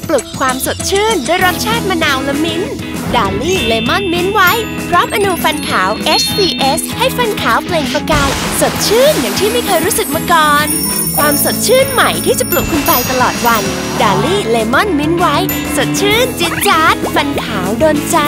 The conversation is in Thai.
ปลุกความสดชื่นด้วยรสชาติมะนาวและมิ้นท์ดาลี่เลมอนมิ้นท์ไว้พร้อมอนูฟันขาว HCS ให้ฟันขาวเปล่งประกายสดชื่นอย่างที่ไม่เคยรู้สึกมาก่อนความสดชื่นใหม่ที่จะปลุกคุณไปตลอดวันดาลี่เลมอนมิ้นท์ไว้สดชื่นจี๊ดจ๊าดฟันขาวโดนใจ